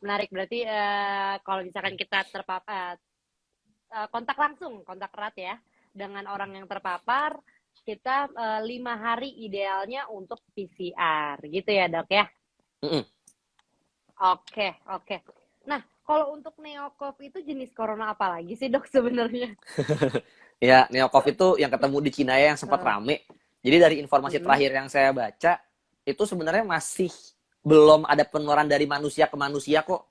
Menarik. Berarti kalau misalkan kita terpapar kontak langsung, kontak erat ya dengan orang yang terpapar, kita 5 hari idealnya untuk PCR, gitu ya dok ya? Mm-mm. Oke, oke. Nah, kalau untuk neokov itu jenis corona apa lagi sih dok sebenarnya? Ya, Neokov itu yang ketemu di Cina ya, yang sempat Uh, rame. Jadi dari informasi mm-mm, terakhir yang saya baca, itu sebenarnya masih belum ada penularan dari manusia ke manusia kok.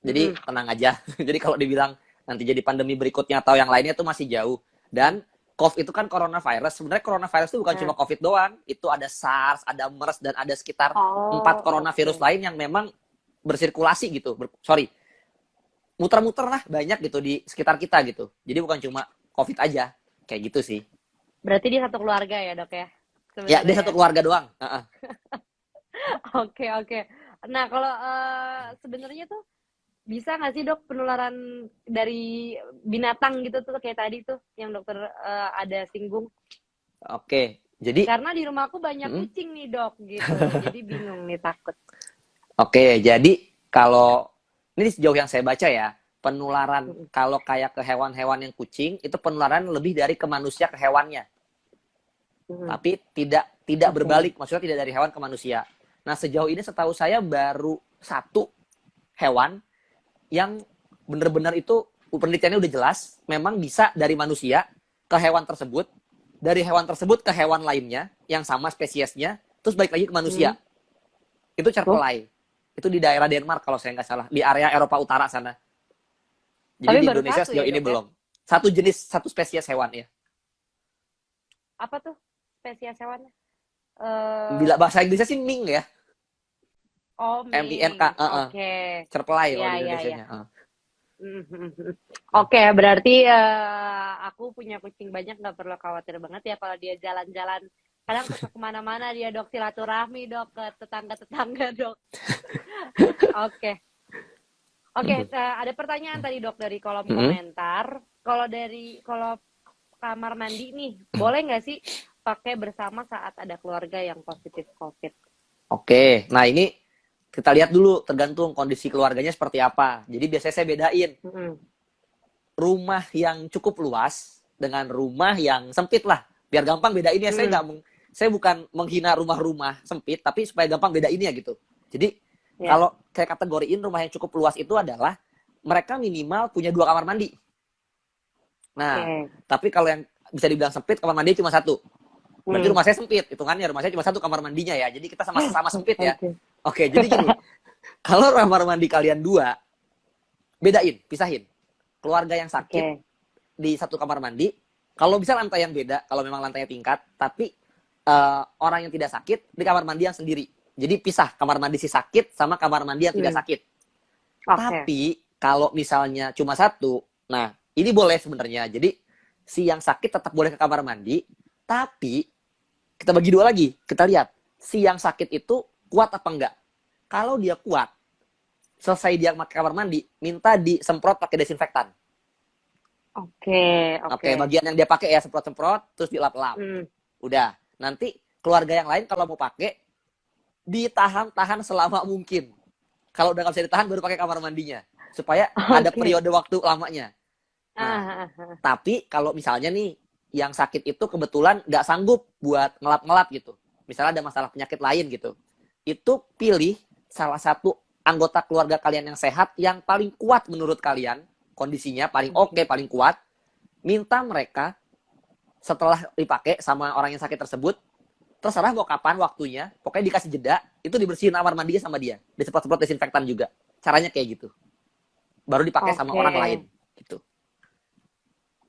Jadi mm-mm. tenang aja. Jadi kalau dibilang nanti jadi pandemi berikutnya atau yang lainnya itu masih jauh. Dan COVID itu kan coronavirus. Sebenarnya coronavirus itu bukan cuma Nah. COVID doang. Itu ada SARS, ada MERS, dan ada sekitar 4 Oh, coronavirus oke. lain yang memang bersirkulasi gitu. Sorry, muter-muter lah banyak gitu di sekitar kita gitu. Jadi bukan cuma COVID aja. Kayak gitu sih. Berarti dia satu keluarga ya dok ya? Ya, dia Sebenarnya satu ya? keluarga doang. Oke, oke. Nah, kalau sebenarnya tuh bisa nggak sih dok penularan dari binatang gitu tuh kayak tadi tuh yang dokter ada singgung? Oke. Jadi, Karena di rumahku banyak mm, kucing nih dok gitu. Jadi bingung nih takut. oke. Jadi kalau ini sejauh yang saya baca ya, penularan Mm-mm. kalau kayak ke hewan-hewan yang kucing itu penularan lebih dari ke manusia ke hewannya. Mm-mm. Tapi tidak Oke. berbalik, maksudnya tidak dari hewan ke manusia. Nah, sejauh ini setahu saya baru satu hewan yang benar-benar itu penelitiannya udah jelas, memang bisa dari manusia ke hewan tersebut, dari hewan tersebut ke hewan lainnya yang sama spesiesnya, terus balik lagi ke manusia. Mm. Itu Oh, cerpelai. Itu di daerah Denmark kalau saya nggak salah, di area Eropa Utara sana. Jadi tapi di baru Indonesia satu sejauh ya ini dok ya? belum. Satu jenis, satu spesies hewan ya. Apa tuh spesies hewannya? Eh, Bila bahasa Inggrisnya sih mink ya, oh, MINK, mink. Oke. cerpelai kalau Ya, di ya, ya. Indonesianya. Mhm. Oke, berarti aku punya kucing banyak, nggak perlu khawatir banget ya kalau dia jalan-jalan. Kadang suka kemana-mana dia dok, silaturahmi dok ke tetangga-tetangga dok. Oke, oke. Ada pertanyaan tadi dok dari kolom komentar. Kalau kamar mandi nih, boleh nggak sih pakai bersama saat ada keluarga yang positif COVID? Oke, nah ini kita lihat dulu tergantung kondisi keluarganya seperti apa. Jadi biasanya saya bedain Mm-mm. rumah yang cukup luas dengan rumah yang sempit lah. Biar gampang bedainnya. Mm-mm. Saya bukan menghina rumah-rumah sempit, tapi supaya gampang bedainnya gitu. Jadi Ya, kalau saya kategoriin rumah yang cukup luas itu adalah mereka minimal punya 2 kamar mandi. Nah, oke. tapi kalau yang bisa dibilang sempit, kamar mandi cuma satu. Berarti Hmm. rumah saya sempit, hitungannya rumah saya cuma satu kamar mandinya ya. Jadi kita sama-sama sempit ya. Oke. Oke, jadi gini, kalau kamar mandi kalian dua, bedain, pisahin. Keluarga yang sakit Oke. di satu kamar mandi, kalau bisa lantai yang beda, kalau memang lantainya tingkat, tapi orang yang tidak sakit di kamar mandi yang sendiri. Jadi pisah kamar mandi si sakit sama kamar mandi yang tidak Hmm. sakit. Oke. Tapi kalau misalnya cuma satu, nah ini boleh sebenarnya. Jadi si yang sakit tetap boleh ke kamar mandi, tapi kita bagi dua lagi. Kita lihat si yang sakit itu kuat apa enggak. Kalau dia kuat, selesai dia pakai kamar mandi, minta disemprot pakai desinfektan. Oke, Oke, oke. bagian yang dia pakai ya semprot-semprot, terus dilap-lap. Hmm. Udah. Nanti keluarga yang lain kalau mau pakai, ditahan-tahan selama mungkin. Kalau udah nggak bisa ditahan, baru pakai kamar mandinya. Supaya ada Oke. periode waktu lamanya. Nah, Ah, ah, ah. tapi kalau misalnya nih, yang sakit itu kebetulan nggak sanggup buat ngelap-ngelap gitu. Misalnya ada masalah penyakit lain gitu. Itu pilih salah satu anggota keluarga kalian yang sehat, yang paling kuat menurut kalian, kondisinya paling oke, Oke. paling kuat, minta mereka setelah dipakai sama orang yang sakit tersebut, terserah mau kapan waktunya, pokoknya dikasih jeda, itu dibersihin kamar mandinya sama dia, disemprot-semprot desinfektan juga. Caranya kayak gitu. Baru dipakai sama Oke. orang lain gitu.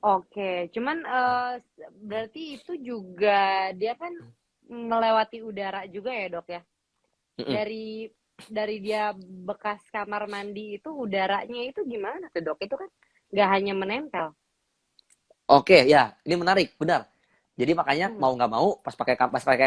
Oke. Cuman berarti itu juga dia kan melewati udara juga ya, Dok ya? Mm-mm. Dari dia bekas kamar mandi itu udaranya itu gimana tuh, Dok? Itu kan nggak hanya menempel. Oke, ya, ini menarik, benar. Jadi makanya Hmm. mau nggak mau pas pakai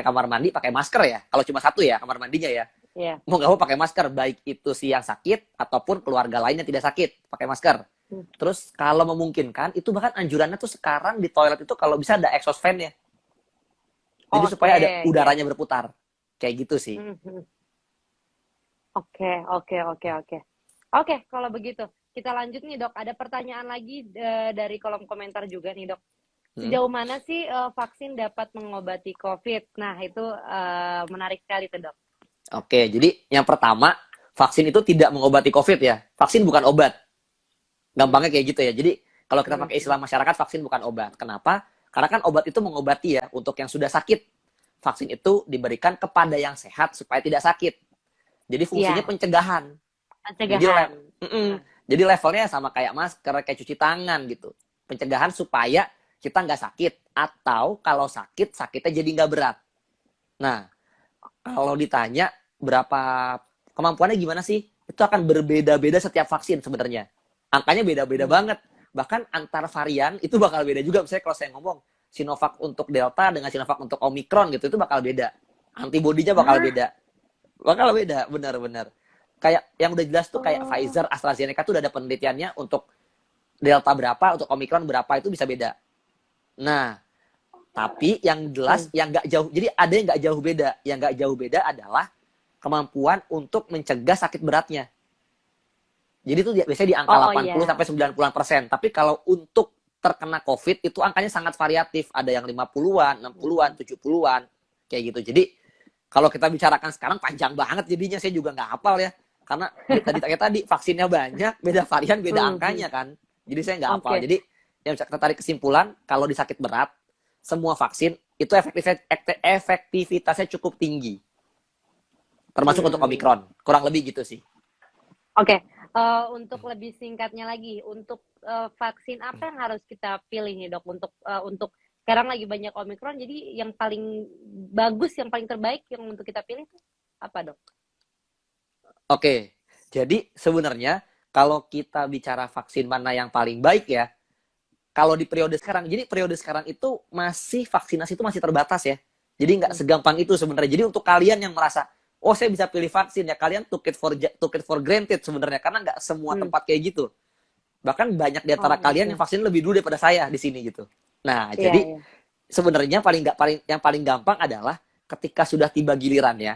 kamar mandi pakai masker ya. Kalau cuma satu ya kamar mandinya ya. Ya. Mau nggak mau pakai masker, baik itu si yang sakit ataupun keluarga lainnya tidak sakit, pakai masker. Hmm. Terus kalau memungkinkan, itu bahkan anjurannya tuh sekarang di toilet itu kalau bisa ada exhaust fan ya. Jadi Oke, supaya ada ya. udaranya berputar. Kayak gitu sih. Hmm, hmm. Oke, oke, oke, oke. Oke, kalau begitu kita lanjut nih dok. Ada pertanyaan lagi dari kolom komentar juga nih dok. Hmm. Sejauh mana sih vaksin dapat mengobati COVID? Nah itu menarik sekali tuh dok. Oke, jadi yang pertama, vaksin itu tidak mengobati COVID ya. Vaksin bukan obat. Hmm. Gampangnya kayak gitu ya. Jadi kalau kita Hmm. pakai istilah masyarakat, vaksin bukan obat. Kenapa? Karena kan obat itu mengobati ya untuk yang sudah sakit. Vaksin itu diberikan kepada yang sehat supaya tidak sakit. Jadi fungsinya Iya, pencegahan. Jadi pencegahan. Nah, jadi levelnya sama kayak masker, kayak cuci tangan gitu. Pencegahan supaya kita nggak sakit. Atau kalau sakit, sakitnya jadi nggak berat. Nah, kalau ditanya berapa kemampuannya gimana sih? Itu akan berbeda-beda setiap vaksin sebenarnya. Angkanya beda-beda hmm. banget. Bahkan antar varian itu bakal beda juga. Misalnya kalau saya ngomong Sinovac untuk Delta dengan Sinovac untuk Omicron gitu, itu bakal beda. Antibodinya bakal Hah? beda. Bakal beda, benar-benar. Kayak yang udah jelas tuh kayak Oh, Pfizer, AstraZeneca tuh udah ada penelitiannya untuk Delta berapa, untuk Omicron berapa itu bisa beda. Nah, tapi yang jelas hmm. yang nggak jauh, jadi ada yang nggak jauh beda. Yang nggak jauh beda adalah kemampuan untuk mencegah sakit beratnya. Jadi itu biasanya di angka Oh, oh 80 iya. sampai 90%. Tapi kalau untuk terkena COVID itu angkanya sangat variatif. Ada yang 50-an, 60-an, Hmm. 70-an, kayak gitu. Jadi kalau kita bicarakan sekarang panjang banget jadinya, saya juga nggak hafal ya. Karena tadi kayak tadi vaksinnya banyak, beda varian, beda Hmm. angkanya kan. Jadi saya nggak hafal. Oke. Jadi yang bisa kita tarik kesimpulan, kalau di sakit berat, semua vaksin itu efektivitasnya cukup tinggi. Termasuk untuk Hmm. Omicron. Kurang lebih gitu sih. Oke, untuk lebih singkatnya lagi, untuk vaksin apa yang harus kita pilih nih dok? Untuk sekarang lagi banyak Omikron, jadi yang paling bagus, yang paling terbaik yang untuk kita pilih tuh apa dok? Oke, jadi sebenarnya kalau kita bicara vaksin mana yang paling baik ya, kalau di periode sekarang, jadi periode sekarang itu masih vaksinasi itu masih terbatas ya. Jadi nggak Hmm. segampang itu sebenarnya. Jadi untuk kalian yang merasa, oh saya bisa pilih vaksin ya, kalian took it for granted sebenarnya karena nggak semua Hmm. tempat kayak gitu. Bahkan banyak di antara Oh, kalian yang oke. vaksin lebih dulu daripada saya di sini gitu. Nah, Iya, jadi iya. sebenarnya paling nggak paling yang paling gampang adalah ketika sudah tiba gilirannya,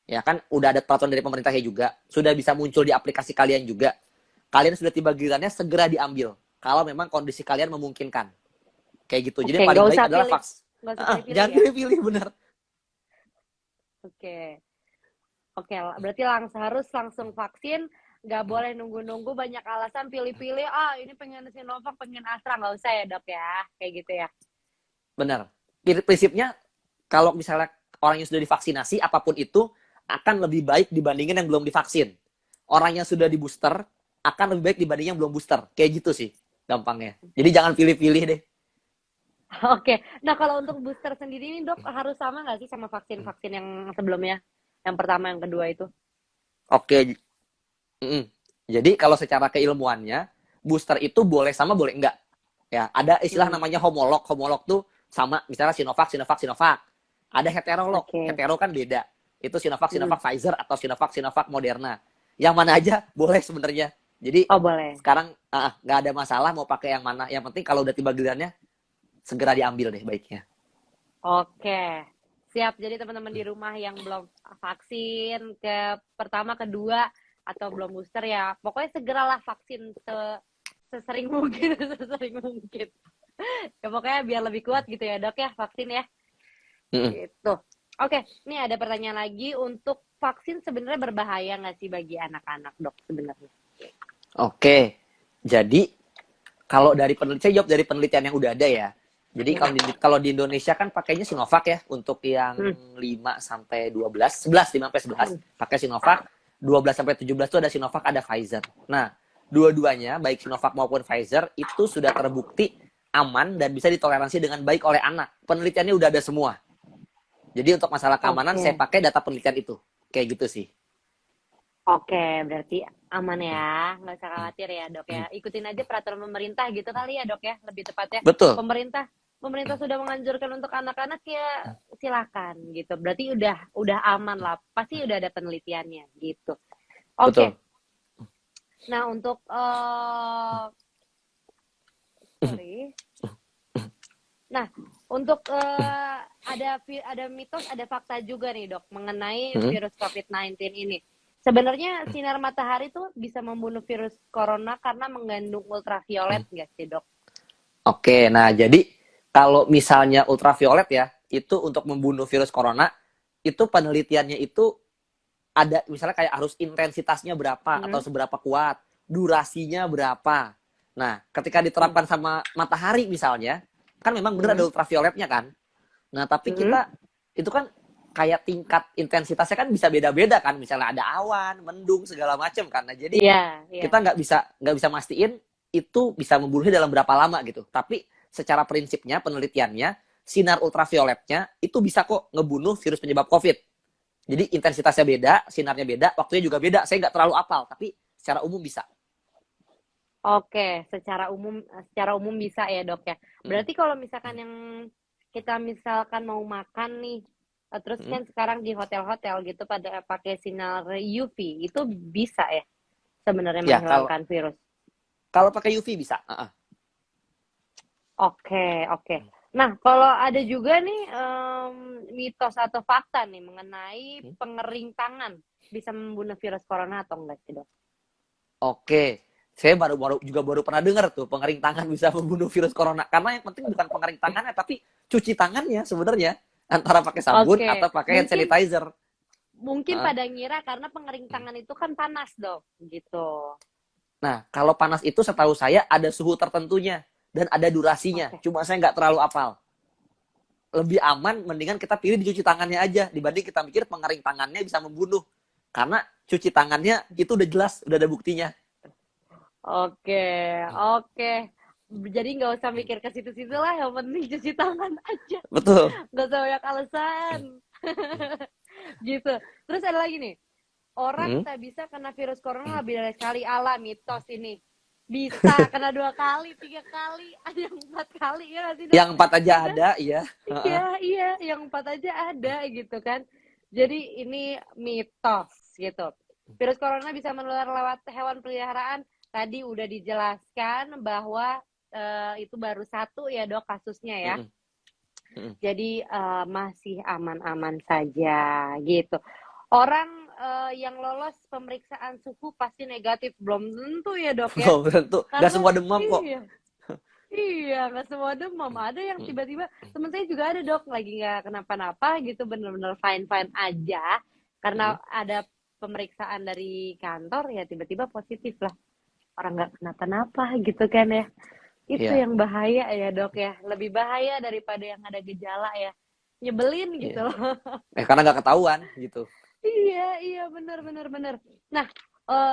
ya kan udah ada peraturan dari pemerintahnya juga, sudah bisa muncul di aplikasi kalian juga. Kalian sudah tiba gilirannya segera diambil kalau memang kondisi kalian memungkinkan. Kayak gitu. Jadi Oke, yang paling baik adalah nggak usah pilih-pilih jangan ya. pilih-pilih bener. Oke, oke. Berarti harus langsung vaksin, nggak boleh nunggu-nunggu banyak alasan pilih-pilih. Ah, ini pengen Sinovac, pengen Astra, nggak usah ya dok ya, kayak gitu ya. Bener. Prinsipnya kalau misalnya orang yang sudah divaksinasi apapun itu akan lebih baik dibandingin yang belum divaksin. Orang yang sudah di booster akan lebih baik dibanding yang belum booster. Kayak gitu sih gampangnya. Jadi jangan pilih-pilih deh. Oke, nah kalau untuk booster sendiri ini dok harus sama nggak sih sama vaksin-vaksin yang sebelumnya? Yang pertama, yang kedua itu? Oke. Mm-mm. Jadi kalau secara keilmuannya booster itu boleh sama boleh enggak. Ya, ada istilah Hmm, namanya homolog. Homolog tuh sama misalnya Sinovac, Sinovac, Sinovac. Ada heterolog. oke. Hetero kan beda. Itu Sinovac, Hmm. Sinovac Pfizer atau Sinovac, Sinovac Moderna. Yang mana aja boleh sebenarnya. Jadi Oh boleh. sekarang nggak ada masalah mau pakai yang mana. Yang penting kalau udah tiba gilirannya segera diambil deh baiknya. Oke, siap. Jadi teman-teman di rumah yang belum vaksin ke pertama, kedua, atau belum booster ya, pokoknya segeralah vaksin sesering mungkin, sesering mungkin. Ya pokoknya biar lebih kuat gitu ya dok ya vaksin ya. Mm-mm. Gitu. Oke, ini ada pertanyaan lagi. Untuk vaksin sebenarnya berbahaya nggak sih bagi anak-anak dok sebenarnya? Oke, jadi kalau dari penelitian, saya jawab dari penelitian yang udah ada ya. Jadi Hmm. kalau di Indonesia kan pakainya Sinovac ya untuk yang Hmm. 5 sampai 12, 11 5 sampai 11 Hmm. pakai Sinovac, 12 sampai 17 itu ada Sinovac, ada Pfizer. Nah, dua-duanya baik Sinovac maupun Pfizer itu sudah terbukti aman dan bisa ditoleransi dengan baik oleh anak. Penelitiannya udah ada semua. Jadi untuk masalah keamanan saya Oke. pakai data penelitian itu. Kayak gitu sih. Oke, berarti aman ya, nggak usah khawatir ya dok ya. Ikutin aja peraturan pemerintah gitu kali ya dok ya, lebih tepatnya. Betul, Pemerintah pemerintah sudah menganjurkan untuk anak-anak ya silakan gitu. Berarti udah aman lah, pasti udah ada penelitiannya gitu. Oke, betul. nah untuk sorry, nah untuk ada mitos, ada fakta juga nih dok mengenai Hmm. virus COVID-19 ini. Sebenarnya sinar matahari tuh bisa membunuh virus corona karena mengandung ultraviolet nggak sih, Dok? Oke, nah jadi kalau misalnya ultraviolet ya, itu untuk membunuh virus corona, itu penelitiannya itu ada misalnya kayak harus intensitasnya berapa atau Hmm. seberapa kuat, durasinya berapa. Nah, ketika Hmm. diterapkan sama matahari misalnya, kan memang benar ada Hmm. ultravioletnya kan. Nah, tapi Hmm. kita itu kan kayak tingkat intensitasnya kan bisa beda-beda kan. Misalnya ada awan, mendung segala macam kan. Nah, jadi Iya, iya. kita nggak bisa mastiin itu bisa membunuhnya dalam berapa lama gitu. Tapi secara prinsipnya penelitiannya sinar ultravioletnya itu bisa kok ngebunuh virus penyebab COVID. Jadi intensitasnya beda, sinarnya beda, waktunya juga beda. Saya nggak terlalu apal, tapi secara umum bisa. Oke, secara umum bisa ya, Dok ya. Mm, Berarti kalau misalkan yang kita misalkan mau makan nih, terus mm. kan sekarang di hotel-hotel gitu pada pakai sinar UV, itu bisa ya sebenarnya Ya, kalau menghilangkan virus. kalau pakai UV bisa. Oke, oke. Nah, kalau ada juga nih mitos atau fakta nih mengenai pengering tangan bisa membunuh virus corona atau enggak sih, Dok? Oke, saya baru pernah dengar tuh pengering tangan bisa membunuh virus corona. Karena yang penting bukan pengering tangannya, tapi cuci tangannya sebenarnya antara pakai sabun Oke, atau pakai hand mungkin sanitizer. mungkin Heeh. pada ngira karena pengering tangan itu kan panas, Dok, gitu. Nah, kalau panas itu setahu saya ada suhu tertentunya dan ada durasinya. Oke. Cuma saya nggak terlalu apal. Lebih aman mendingan kita pilih dicuci tangannya aja dibanding kita mikir pengering tangannya bisa membunuh. Karena cuci tangannya itu udah jelas, udah ada buktinya. Oke, oke. Jadi nggak usah mikir ke situ-situ lah, yang penting cuci tangan aja. Betul. Nggak usah banyak alasan. Gitu. Terus ada lagi nih, orang Hmm. tak bisa kena virus corona lebih dari sekali, ala mitos ini. Bisa kena 2 kali, 3 kali, ada yang 4 kali ya nggak sih, Dok? Yang empat aja Karena ada, iya. iya, iya, yang 4 aja ada gitu kan. Jadi ini mitos gitu. Virus corona bisa menular lewat hewan peliharaan. Tadi udah dijelaskan bahwa itu baru satu ya, Dok, kasusnya ya. Mm-mm. Mm-mm. Jadi masih aman-aman saja gitu. Orang yang lolos pemeriksaan suhu pasti negatif, belum tentu ya, Dok ya. Belum tentu. Gak Karena semua demam kok. iya, iya, nggak semua demam. Ada yang tiba-tiba, temen saya juga ada, Dok, lagi nggak kenapa-napa gitu, bener-bener fine-fine aja. Karena Mm-mm. ada pemeriksaan dari kantor, ya tiba-tiba positif lah. Orang nggak kenapa-napa gitu kan ya. Itu Iya, yang bahaya ya, Dok ya. Lebih bahaya daripada yang ada gejala ya. Nyebelin iya. gitu loh. Karena nggak ketahuan gitu. Iya, iya, bener, bener, bener. Nah,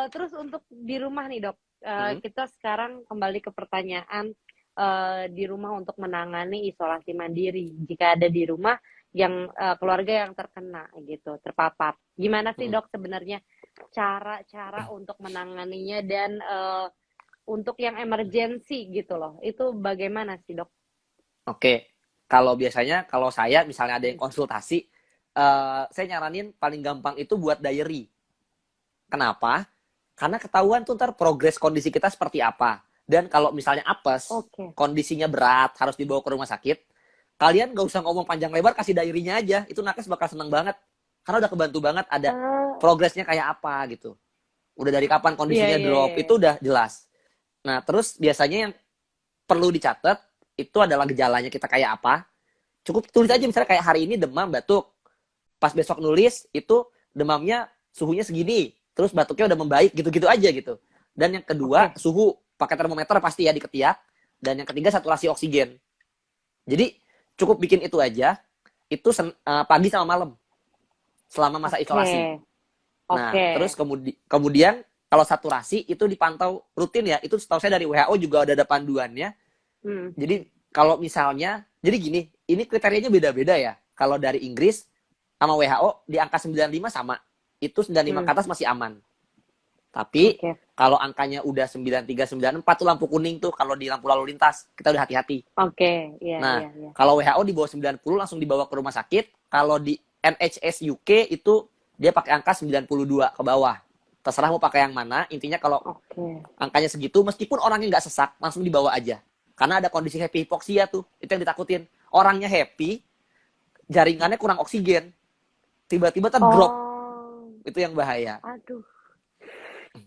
terus untuk di rumah nih, Dok. Mm-mm. Kita sekarang kembali ke pertanyaan di rumah untuk menangani isolasi mandiri. Jika ada di rumah yang keluarga yang terkena gitu, terpapar. Gimana sih, Mm-mm. Dok, sebenarnya cara-cara untuk menanganinya dan untuk yang emergensi gitu loh. Itu bagaimana sih, Dok? Oke. Kalau biasanya, kalau saya misalnya ada yang konsultasi, saya nyaranin paling gampang itu buat diary. Kenapa? Karena ketahuan tuh ntar progres kondisi kita seperti apa. Dan kalau misalnya apes, Oke. kondisinya berat, harus dibawa ke rumah sakit, kalian gak usah ngomong panjang lebar, kasih diary-nya aja. Itu nakes bakal seneng banget. Karena udah kebantu banget ada Ah, progresnya kayak apa gitu. Udah dari kapan iya, kondisinya iya, drop, iya. itu udah jelas. Nah, terus biasanya yang perlu dicatat, itu adalah gejalanya kita kayak apa. Cukup tulis aja Hmm. misalnya kayak hari ini demam, batuk. Pas besok nulis, itu demamnya suhunya segini. Terus batuknya udah membaik, gitu-gitu aja gitu. Dan yang kedua, Oke. suhu. Pakai termometer pasti ya di ketiak. Dan yang ketiga, saturasi oksigen. Jadi, cukup bikin itu aja. Itu pagi sama malam. Selama masa Oke. isolasi. Nah, Oke. terus kemudian kalau saturasi itu dipantau rutin ya. Itu setahu saya dari WHO juga udah ada panduannya. Hmm. Jadi kalau misalnya, jadi gini, ini kriterianya beda-beda ya. Kalau dari Inggris sama WHO di angka 95 sama. Itu 95 ke Hmm. atas masih aman. Tapi Oke. kalau angkanya udah 93, 94 tuh lampu kuning tuh kalau di lampu lalu lintas. Kita udah hati-hati. Oke. Iya, Nah, iya, iya. kalau WHO di bawah 90 langsung dibawa ke rumah sakit. Kalau di NHS UK itu dia pakai angka 92 ke bawah. Terserah mau pakai yang mana. Intinya kalau Oke. angkanya segitu, meskipun orangnya nggak sesak, langsung dibawa aja. Karena ada kondisi happy hipoksia tuh. Itu yang ditakutin. Orangnya happy, jaringannya kurang oksigen. Tiba-tiba terdrop. Oh. Itu yang bahaya. Aduh.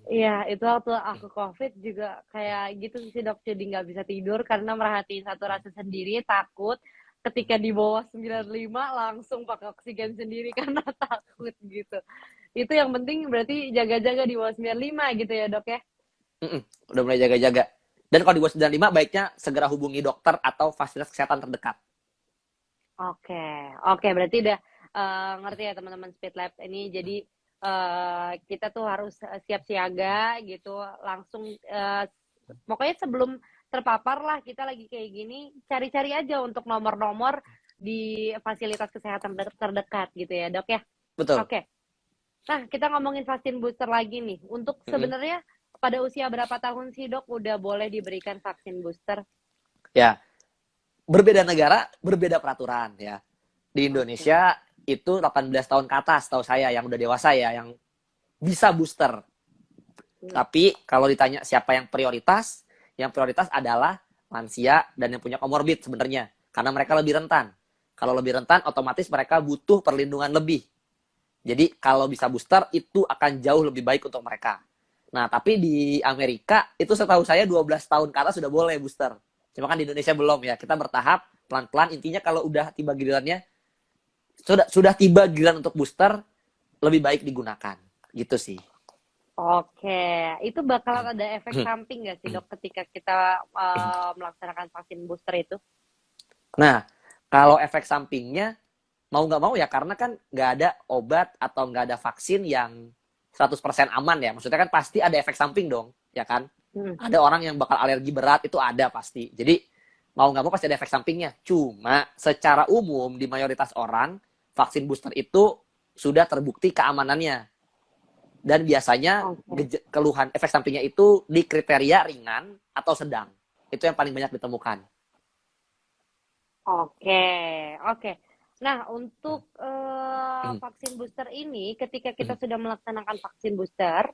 Iya, itu waktu aku COVID juga kayak gitu sih dok, jadi nggak bisa tidur karena merhatiin saturasi sendiri, takut ketika di bawah 95 langsung pakai oksigen sendiri karena takut gitu. Itu yang penting berarti jaga-jaga di bawah 95 gitu ya dok ya? Mm-mm, udah mulai jaga-jaga. Dan kalau di bawah 95 baiknya segera hubungi dokter atau fasilitas kesehatan terdekat. Oke, oke berarti udah ngerti ya teman-teman Speed Lab ini. Jadi kita tuh harus siap siaga gitu, langsung pokoknya sebelum terpapar lah kita lagi kayak gini, cari-cari aja untuk nomor-nomor di fasilitas kesehatan terdekat gitu ya dok ya. Betul. Oke, nah kita ngomongin vaksin booster lagi nih. Untuk Mm-mm. sebenarnya pada usia berapa tahun sih dok udah boleh diberikan vaksin booster? Ya, berbeda negara, berbeda peraturan ya. Di Oke. Indonesia itu 18 tahun ke atas, tahu saya yang udah dewasa ya, yang bisa booster. Hmm. Tapi kalau ditanya siapa yang prioritas adalah lansia dan yang punya komorbid sebenarnya. Karena mereka lebih rentan. Kalau lebih rentan, otomatis mereka butuh perlindungan lebih. Jadi kalau bisa booster, itu akan jauh lebih baik untuk mereka. Nah, tapi di Amerika, itu setahu saya 12 tahun ke atas sudah boleh booster. Cuma kan di Indonesia belum ya. Kita bertahap, pelan-pelan. Intinya kalau udah tiba gilirannya, sudah tiba giliran untuk booster, lebih baik digunakan. Gitu sih. Oke, itu bakalan ada efek samping nggak sih dok ketika kita melaksanakan vaksin booster itu? Nah, kalau efek sampingnya, mau nggak mau ya, karena kan nggak ada obat atau nggak ada vaksin yang 100% aman ya. Maksudnya kan pasti ada efek samping dong, ya kan? Hmm. Ada orang yang bakal alergi berat, itu ada pasti. Jadi, mau nggak mau pasti ada efek sampingnya. Cuma, secara umum, di mayoritas orang, vaksin booster itu sudah terbukti keamanannya. Dan biasanya Oke, keluhan efek sampingnya itu di kriteria ringan atau sedang. Itu yang paling banyak ditemukan. oke, oke. Nah, untuk vaksin booster ini, ketika kita sudah melaksanakan vaksin booster,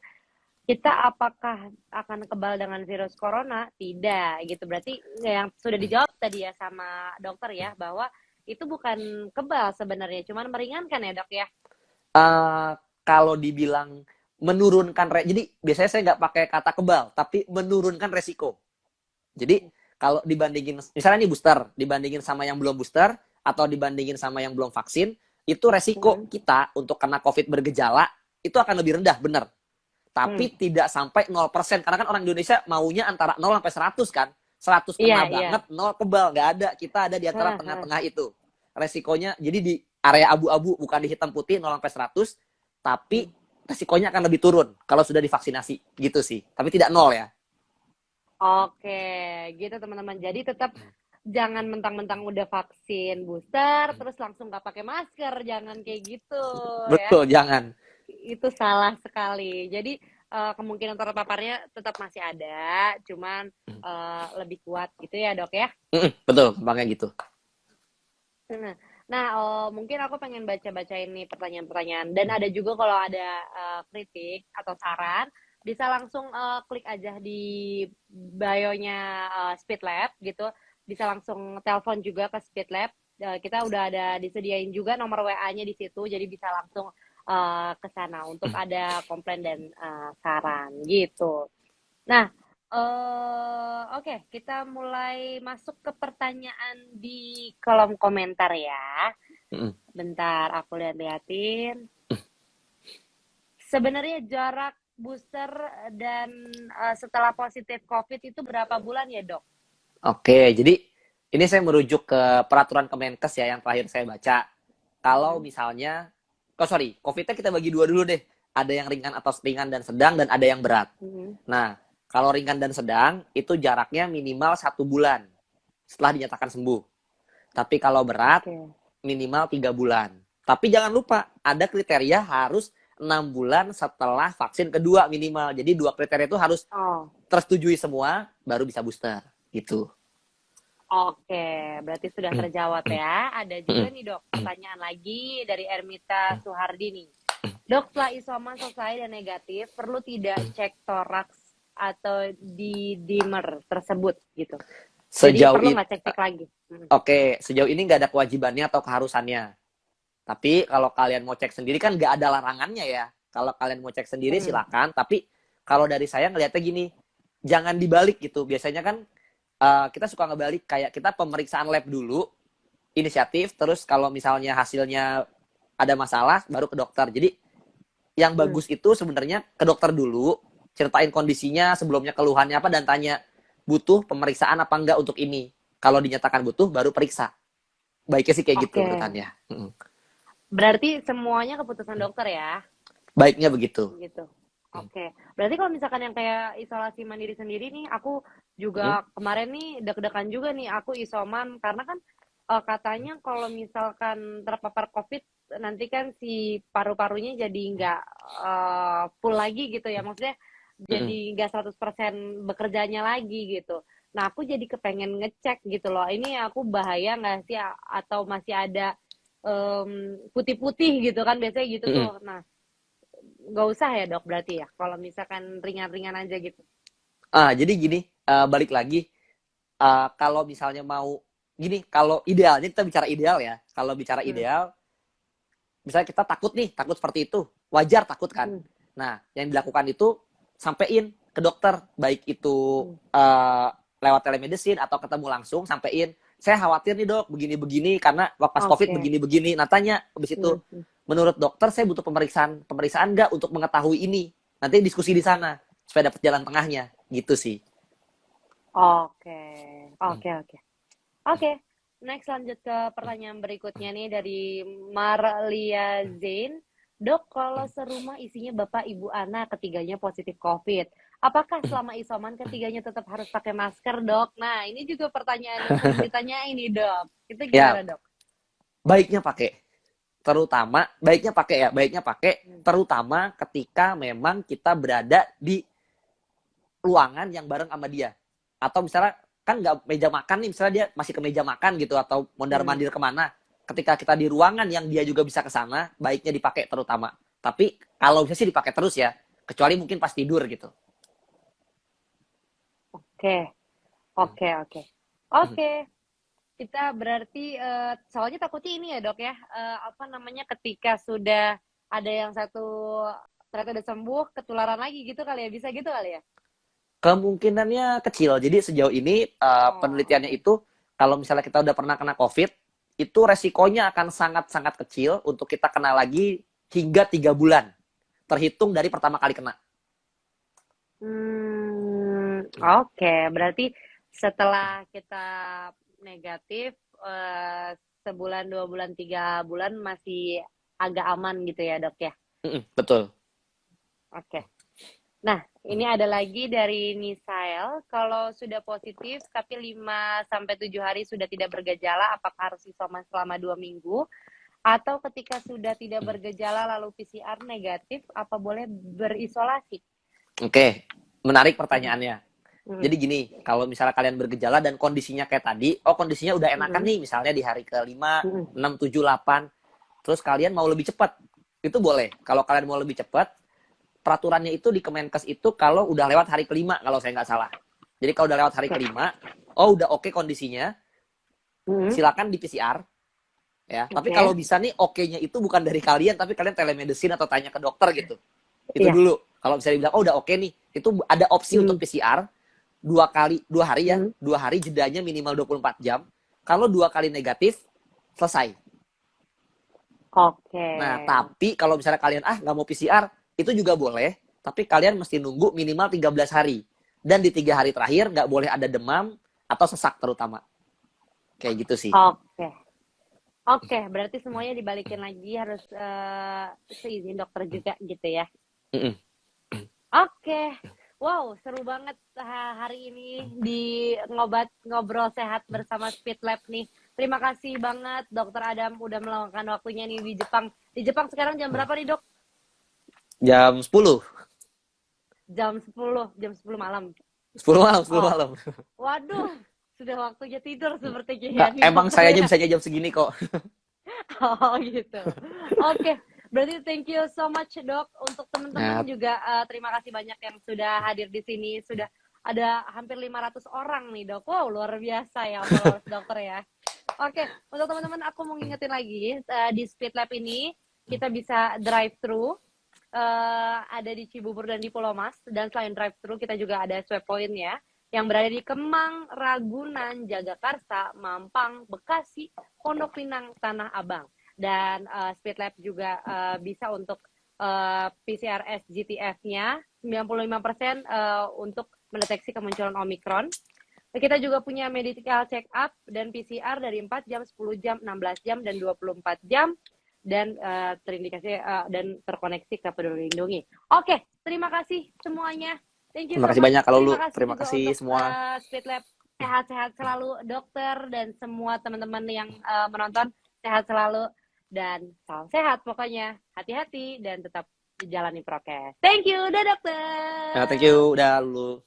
kita apakah akan kebal dengan virus corona? Tidak, gitu. Berarti yang sudah dijawab tadi ya sama dokter ya, bahwa itu bukan kebal sebenarnya, cuman meringankan ya dok ya? uh, Kalau dibilang menurunkan jadi biasanya saya nggak pakai kata kebal, tapi menurunkan resiko. Jadi kalau dibandingin misalnya nih booster, dibandingin sama yang belum booster atau dibandingin sama yang belum vaksin, itu resiko Hmm. kita untuk kena COVID bergejala itu akan lebih rendah, benar. Hmm. Tapi tidak sampai 0%, karena kan orang Indonesia maunya antara 0 sampai 100 kan. 100 Iya, kena iya. banget, 0 kebal, nggak ada. Kita ada di antara Hah, hah. tengah-tengah itu. Resikonya jadi di area abu-abu, bukan di hitam putih 0 sampai 100, tapi resikonya akan lebih turun kalau sudah divaksinasi gitu sih. Tapi tidak 0 ya. Oke, gitu teman-teman. Jadi tetap jangan mentang-mentang udah vaksin booster terus langsung nggak pakai masker, jangan kayak gitu ya. Betul, jangan. Itu salah sekali. Jadi kemungkinan terpaparnya tetap masih ada, cuman lebih kuat gitu ya dok ya. Betul, gampangnya gitu. Nah, nah, mungkin aku pengen baca-baca ini pertanyaan-pertanyaan dan ada juga kalau ada kritik atau saran bisa langsung klik aja di bio-nya Speed Lab gitu. Bisa langsung telepon juga ke Speed Lab. Kita udah ada disediain juga nomor WA-nya di situ, jadi bisa langsung ke sana untuk ada komplain dan saran gitu. Nah, oke, kita mulai masuk ke pertanyaan di kolom komentar ya. Bentar, aku lihat-liatin. Sebenarnya jarak booster dan setelah positif COVID itu berapa bulan ya, Dok? Oke, jadi ini saya merujuk ke peraturan Kemenkes ya yang terakhir saya baca. Kalau Hmm. misalnya, COVID-nya kita bagi dua dulu deh. Ada yang ringan atau ringan dan sedang, dan ada yang berat. Hmm. Nah, kalau ringan dan sedang, itu jaraknya minimal 1 bulan setelah dinyatakan sembuh. Tapi kalau berat, Oke. minimal 3 bulan. Tapi jangan lupa, ada kriteria harus 6 bulan setelah vaksin kedua minimal. Jadi 2 kriteria itu harus Oh, tersetujui semua, baru bisa booster. Gitu. oke. Berarti sudah terjawab ya. Ada juga nih, Dok, pertanyaan lagi dari Ermita Suhardi nih. Dok, setelah isoman selesai dan negatif, perlu tidak cek toraks atau di dimer tersebut gitu? Jadi Sejauh perlu ini, nggak cek-cek lagi? oke, sejauh ini nggak ada kewajibannya atau keharusannya. Tapi kalau kalian mau cek sendiri kan nggak ada larangannya ya. Kalau kalian mau cek sendiri Hmm. silakan, tapi kalau dari saya ngelihatnya gini, jangan dibalik gitu. Biasanya kan kita suka ngebalik, kayak kita pemeriksaan lab dulu, inisiatif, terus kalau misalnya hasilnya ada masalah baru ke dokter. Jadi yang Hmm. bagus itu sebenarnya ke dokter dulu, ceritain kondisinya, sebelumnya keluhannya apa, dan tanya butuh pemeriksaan apa enggak untuk ini. Kalau dinyatakan butuh baru periksa. Baiknya sih kayak gitu Oke. menurut Tanya. Berarti semuanya keputusan dokter ya? Baiknya begitu. Gitu. Oke. Berarti kalau misalkan yang kayak isolasi mandiri sendiri nih, aku juga kemarin nih deg-degan juga nih, aku isoman karena kan katanya kalau misalkan terpapar COVID nanti kan si paru-parunya jadi nggak full lagi gitu ya, maksudnya jadi nggak 100% bekerjanya lagi gitu. Nah aku jadi kepengen ngecek gitu loh, ini aku bahaya nggak sih atau masih ada putih-putih gitu kan biasanya gitu tuh. Nah nggak usah ya dok berarti ya kalau misalkan ringan-ringan aja gitu. Jadi gini, balik lagi, kalau misalnya mau gini, kalau idealnya kita bicara ideal ya. Kalau bicara Hmm. ideal, misalnya kita takut nih, takut seperti itu, wajar takut kan. Hmm. Nah, yang dilakukan itu sampein ke dokter, baik itu Hmm. lewat telemedicine atau ketemu langsung, sampein, saya khawatir nih dok, begini-begini karena pas COVID Oke. begini-begini. Nah, tanya habis itu, Hmm. menurut dokter saya butuh pemeriksaan nggak untuk mengetahui ini. Nanti diskusi di sana supaya dapat jalan tengahnya, gitu sih. Oke, oke, oke. Oke, next lanjut ke pertanyaan berikutnya nih dari Marlia Zain. Dok, kalau serumah isinya bapak, ibu, anak, ketiganya positif COVID, apakah selama isoman ketiganya tetap harus pakai masker, dok? Nah, ini juga pertanyaan yang sering ditanyain nih, dok. Itu gimana, Ya, dok? baiknya pakai. Terutama, baiknya pakai ya, baiknya pakai, Hmm. terutama ketika memang kita berada di ruangan yang bareng sama dia. Atau misalnya, kan nggak meja makan nih, misalnya dia masih ke meja makan gitu, atau mondar-mandir kemana. Ketika kita di ruangan yang dia juga bisa ke sana, baiknya dipakai terutama. Tapi kalau bisa sih dipakai terus ya, kecuali mungkin pas tidur gitu. Oke, oke, oke. Oke, kita berarti soalnya takutnya ini ya dok ya apa namanya ketika sudah ada yang satu ternyata udah sembuh ketularan lagi gitu kali ya bisa gitu kali ya. Kemungkinannya kecil. Jadi sejauh ini Oh penelitiannya oke. itu, kalau misalnya kita udah pernah kena COVID, itu resikonya akan sangat-sangat kecil untuk kita kena lagi hingga 3 bulan. Terhitung dari pertama kali kena. Oke berarti setelah kita negatif sebulan 2 bulan 3 bulan masih agak aman gitu ya dok ya. Betul. Oke. Nah, ini ada lagi dari Nisael, kalau sudah positif tapi 5 sampai 7 hari sudah tidak bergejala, apakah harus isoman selama 2 minggu? Atau ketika sudah tidak bergejala lalu PCR negatif, apa boleh berisolasi? Oke, menarik Mhm, pertanyaannya. mhm, Jadi gini, kalau misalnya kalian bergejala dan kondisinya kayak tadi, kondisinya udah enakan mhm, nih, misalnya di hari ke-5, mhm. 6, 7, 8, terus kalian mau lebih cepat, itu boleh. Kalau kalian mau lebih cepat, peraturannya itu di Kemenkes itu kalau udah lewat hari ke-5, kalau saya nggak salah. Jadi kalau udah lewat hari Oke. ke-5, udah oke kondisinya, Mhm, silakan di PCR ya. Tapi kalau oke. bisa nih oke-nya itu bukan dari kalian, tapi kalian telemedicine atau tanya ke dokter gitu. Itu Iya. dulu. Kalau bisa dibilang udah oke nih, itu ada opsi untuk Mhm, PCR 2 kali, 2 hari ya, mhm. 2 hari jedanya minimal 24 jam. Kalau 2 kali negatif, selesai. Oke. Nah, tapi kalau misalnya kalian nggak mau PCR, itu juga boleh. Tapi kalian mesti nunggu minimal 13 hari. Dan di 3 hari terakhir nggak boleh ada demam atau sesak terutama. Kayak gitu sih. Oke. Oke, berarti semuanya dibalikin lagi harus seizin dokter juga gitu ya. Mm-mm. Oke. Wow, seru banget hari ini di ngobrol sehat bersama Speed Lab nih. Terima kasih banget Dokter Adam udah meluangkan waktunya nih di Jepang. Di Jepang sekarang jam berapa nih, Dok? Jam 10. Jam 10 malam. 10 malam, 10 Oh, malam. waduh. Sudah waktunya tidur sepertinya ya Nggak, nih, emang Dokter sayanya ya. bisanya jam segini kok. Oh gitu. Oke, berarti thank you so much Dok. Untuk teman-teman Nah, juga terima kasih banyak yang sudah hadir di sini. Sudah ada hampir 500 orang nih Dok. Wow, luar biasa ya followers dokter ya. Oke, untuk teman-teman aku mau ngingetin lagi di Speed Lab ini kita bisa drive thru ada di Cibubur dan di Pulau Mas. Dan selain drive-thru, kita juga ada swab point ya, yang berada di Kemang, Ragunan, Jagakarsa, Mampang, Bekasi, Pondok Pinang, Tanah Abang. Dan Speed Lab juga bisa untuk PCR SGTF-nya 95% untuk mendeteksi kemunculan Omikron. Kita juga punya medical check up dan PCR dari 4 jam, 10 jam, 16 jam, dan 24 jam. Dan terindikasi dan terkoneksi ke Peduli Lindungi. Oke, terima kasih semuanya. Thank you Terima so kasih much. banyak kalau lu. Terima Terima juga kasih untuk semua. Speed Lab. Sehat-sehat selalu dokter dan semua teman-teman yang menonton. Sehat selalu dan salam sehat pokoknya. Hati-hati dan tetap jalani prokes. Thank you, udah dokter. Thank you, udah lu.